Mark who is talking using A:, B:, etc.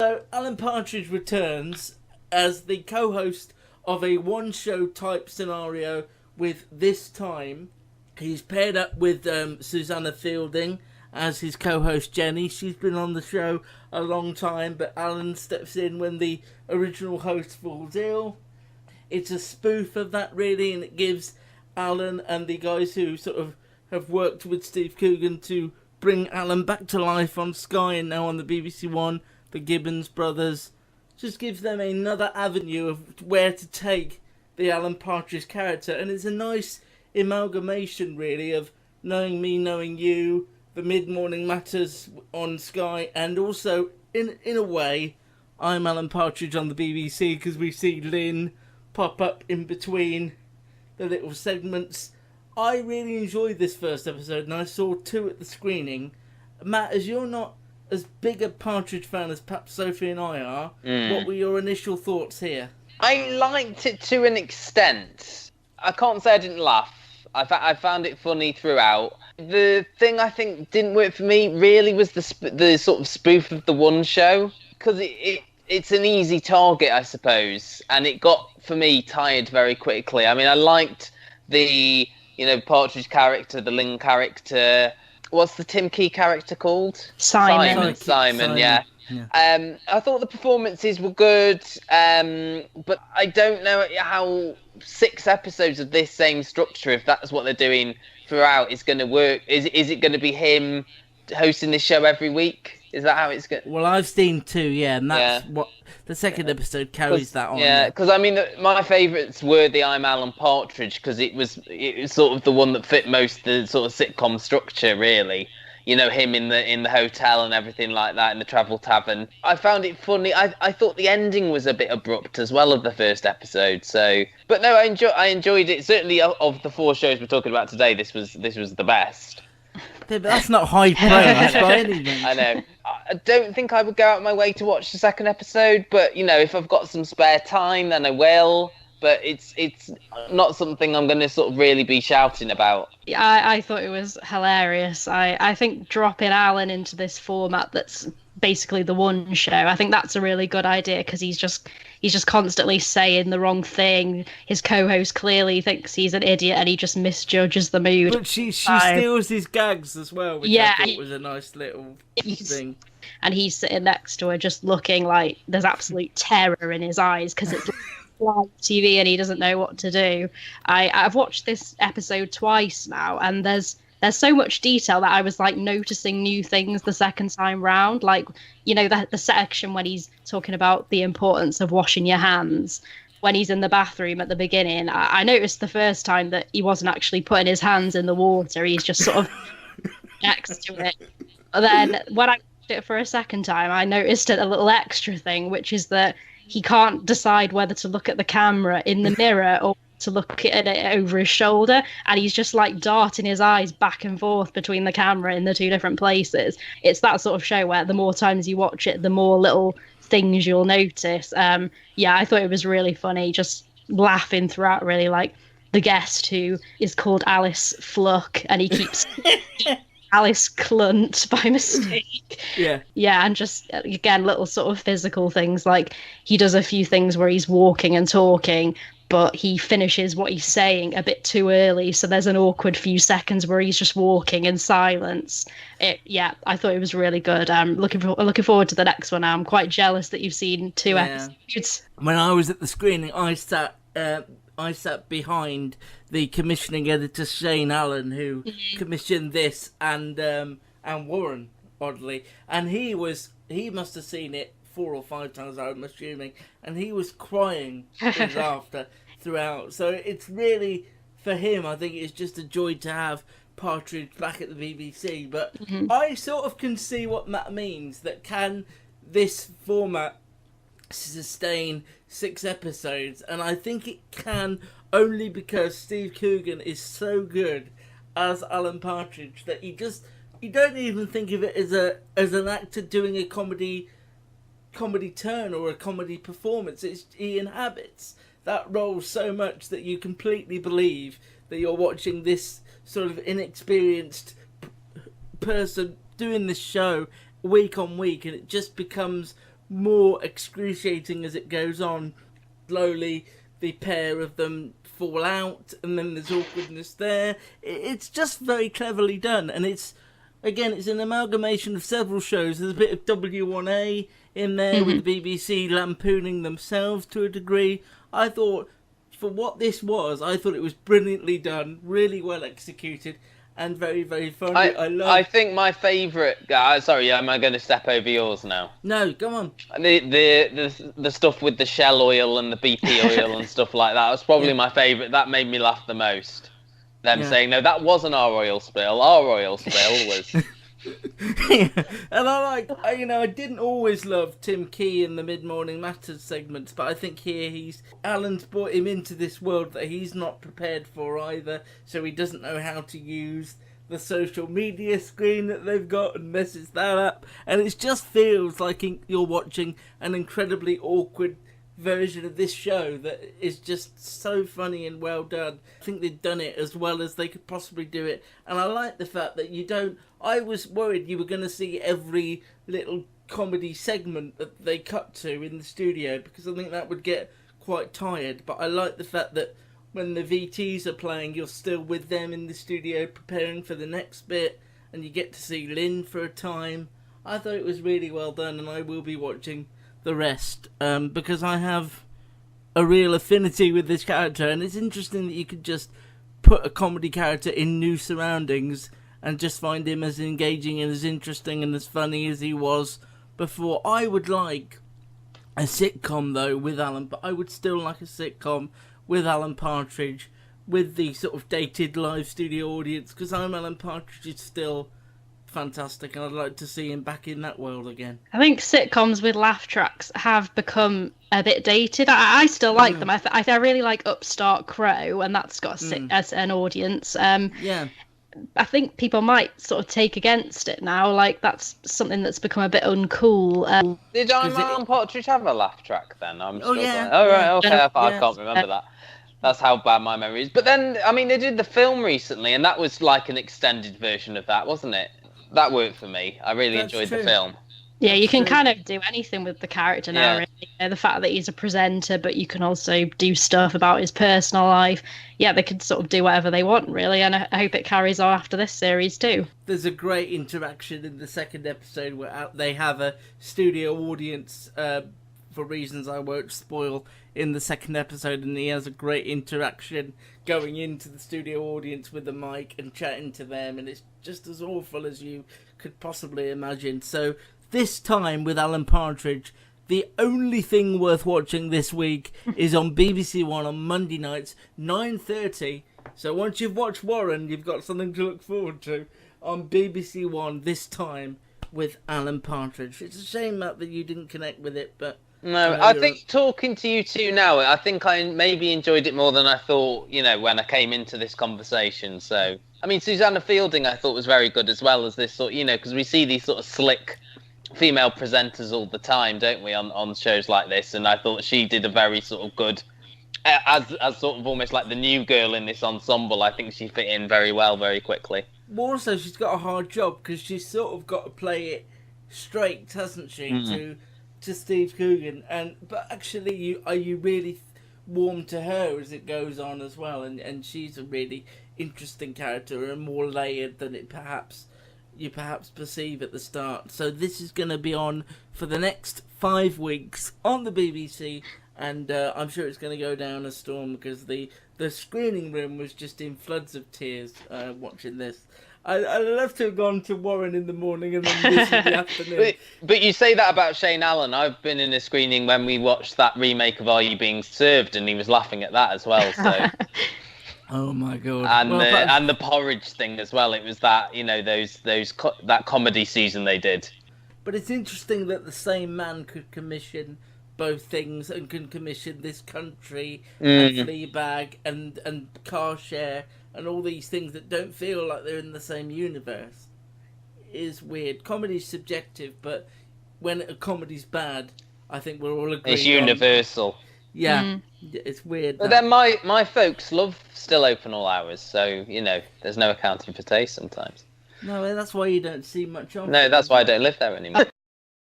A: So Alan Partridge returns as the co-host of a one-show type scenario with this time. He's paired up with Susanna Fielding as his co-host Jenny. She's been on the show a long time, but Alan steps in when the original host falls ill. It's a spoof of that, really, and it gives Alan and the guys who sort of have worked with Steve Coogan to bring Alan back to life on Sky and now on the BBC One, the Gibbons brothers. Just gives them another avenue of where to take the Alan Partridge character, and it's a nice amalgamation, really, of Knowing Me, Knowing You, the Mid-Morning Matters on Sky, and also, in a way, I'm Alan Partridge on the BBC, because we see Lynn pop up in between the little segments. I really enjoyed this first episode, and I saw 2 at the screening. Matt, as you're not as big a Partridge fan as perhaps Sophie and I are, what were your initial thoughts here?
B: I liked it to an extent. I can't say I didn't laugh. I found it funny throughout. The thing I think didn't work for me really was the sort of spoof of the one show, because it's an easy target, I suppose, and it got, for me, tired very quickly. I mean, I liked the, Partridge character, the Lynn character. What's the Tim Key character called? Simon, yeah. I thought the performances were good, but I don't know how 6 episodes of this same structure, if that's what they're doing throughout, is going to work. Is it going to be him hosting this show every week? Is that how it's going?
A: Well, I've seen 2, yeah, and that's what the second episode carries that on.
B: Yeah, because I mean, my favourites were the I'm Alan Partridge, because it was sort of the one that fit most the sort of sitcom structure, really. Him in the hotel and everything like that, in the travel tavern. I found it funny. I thought the ending was a bit abrupt as well of the first episode. So, but no, I enjoyed it. Certainly, of the 4 shows we're talking about today, this was the best.
A: Yeah, but that's not high praise by any means.
B: I know. I don't think I would go out of my way to watch the second episode, but if I've got some spare time, then I will. But it's not something I'm going to sort of really be shouting about.
C: Yeah, I thought it was hilarious. I think dropping Alan into this format that's basically the one show, I think that's a really good idea, because he's just constantly saying the wrong thing. His co-host clearly thinks he's an idiot and he just misjudges the mood.
A: But she steals his gags as well, which I thought was a nice little thing.
C: And he's sitting next to her just looking like there's absolute terror in his eyes, because it's live TV and he doesn't know what to do. I've watched this episode twice now, and there's so much detail that I was like noticing new things the second time round. Like, the section when he's talking about the importance of washing your hands, when he's in the bathroom at the beginning. I noticed the first time that he wasn't actually putting his hands in the water. He's just sort of next to it. But then when I watched it for a second time, I noticed a little extra thing, which is that he can't decide whether to look at the camera in the mirror or to look at it over his shoulder, and he's just like darting his eyes back and forth between the camera in the 2 different places. It's that sort of show where the more times you watch it, the more little things you'll notice. I thought it was really funny, just laughing throughout, really. Like the guest, who is called Alice Fluck, and he keeps Alice Clunt by mistake. Yeah, and just, again, little sort of physical things, like he does a few things where he's walking and talking, but he finishes what he's saying a bit too early, so there's an awkward few seconds where he's just walking in silence. I thought it was really good. I'm looking forward to the next one. I'm quite jealous that you've seen 2 episodes.
A: When I was at the screening, I sat behind the commissioning editor Shane Allen, who commissioned this, and Warren, oddly, and he must have seen it 4 or 5 times, I'm assuming, and he was crying with laughter throughout. So it's really, for him, I think it's just a joy to have Partridge back at the BBC. But I sort of can see what Matt means, that can this format sustain 6 episodes, and I think it can, only because Steve Coogan is so good as Alan Partridge that you don't even think of it as an actor doing a comedy turn or a comedy performance. He inhabits that role so much that you completely believe that you're watching this sort of inexperienced person doing this show week on week, and it just becomes more excruciating as it goes on. Slowly, the pair of them fall out, and then there's awkwardness there. It's just very cleverly done, and it's an amalgamation of several shows. There's a bit of W1A in there with the BBC lampooning themselves to a degree. I thought, for what this was, I thought it was brilliantly done, really well executed, and very, very funny.
B: I think my favourite guy. Sorry, am I going to step over yours now?
A: No, go on.
B: The stuff with the Shell oil and the BP oil and stuff like that was probably my favourite. That made me laugh the most. Them saying, no, that wasn't our oil spill. Our oil spill was.
A: And I didn't always love Tim Key in the Mid-Morning Matters segments, but I think here Alan's brought him into this world that he's not prepared for either, so he doesn't know how to use the social media screen that they've got and messes that up, and it just feels like you're watching an incredibly awkward version of this show that is just so funny and well done. I think they've done it as well as they could possibly do it, and I like the fact that I was worried you were going to see every little comedy segment that they cut to in the studio, because I think that would get quite tired, but I like the fact that when the VTs are playing, you're still with them in the studio preparing for the next bit, and you get to see Lynn for a time. I thought it was really well done, and I will be watching the rest because I have a real affinity with this character, and it's interesting that you could just put a comedy character in new surroundings and just find him as engaging and as interesting and as funny as he was before. I would like a sitcom though with Alan, but I would still like a sitcom with Alan Partridge, with the sort of dated live studio audience, because Alan Partridge is still fantastic, and I'd like to see him back in that world again.
C: I think sitcoms with laugh tracks have become a bit dated. I still like them. I really like Upstart Crow, and that's got as an audience. I think people might sort of take against it now. Like, that's something that's become a bit uncool.
B: Did Alan Partridge have a laugh track then?
A: Yeah.
B: Oh, right, okay. I can't remember that. That's how bad my memory is. But then, I mean, they did the film recently, and that was like an extended version of that, wasn't it? That worked for me. I really enjoyed the film.
C: Yeah, you can kind of do anything with the character now, really. The fact that he's a presenter, but you can also do stuff about his personal life. Yeah, they could sort of do whatever they want, really, and I hope it carries on after this series too.
A: There's a great interaction in the second episode where they have a studio audience, for reasons I won't spoil, in the second episode, and he has a great interaction going into the studio audience with the mic and chatting to them, and it's just as awful as you could possibly imagine. So this time with Alan Partridge, the only thing worth watching this week is on BBC One on Monday nights, 9:30. So once you've watched Warren, you've got something to look forward to on BBC One this time with Alan Partridge. It's a shame, Matt, that you didn't connect with it, but...
B: No, I think talking to you two now, I think I maybe enjoyed it more than I thought, when I came into this conversation. So, I mean, Susanna Fielding I thought was very good, as well as this sort, because we see these sort of slick female presenters all the time, don't we, on shows like this? And I thought she did a very sort of good, as sort of almost like the new girl in this ensemble. I think she fit in very well, very quickly.
A: Well, also, she's got a hard job because she's sort of got to play it straight, hasn't she, to Steve Coogan, but actually you really warm to her as it goes on as well, and she's a really interesting character and more layered than you perhaps perceive at the start. So this is going to be on for the next 5 weeks on the BBC, and I'm sure it's going to go down a storm because the screening room was just in floods of tears watching this. I'd love to have gone to Warren in the morning and then this in the afternoon.
B: But you say that about Shane Allen. I've been in a screening when we watched that remake of Are You Being Served, and he was laughing at that as well. So.
A: Oh my god!
B: And the porridge thing as well. It was that that comedy season they did.
A: But it's interesting that the same man could commission both things and can commission This Country and Fleabag and Car Share and all these things that don't feel like they're in the same universe. It is weird. Comedy's subjective, but when a comedy's bad, I think we're all agreed.
B: It's universal.
A: Yeah, it's weird.
B: But then my folks love Still Open All Hours, so, there's no accounting for taste sometimes.
A: No, that's why you don't see much of it.
B: No, that's why I don't live there anymore.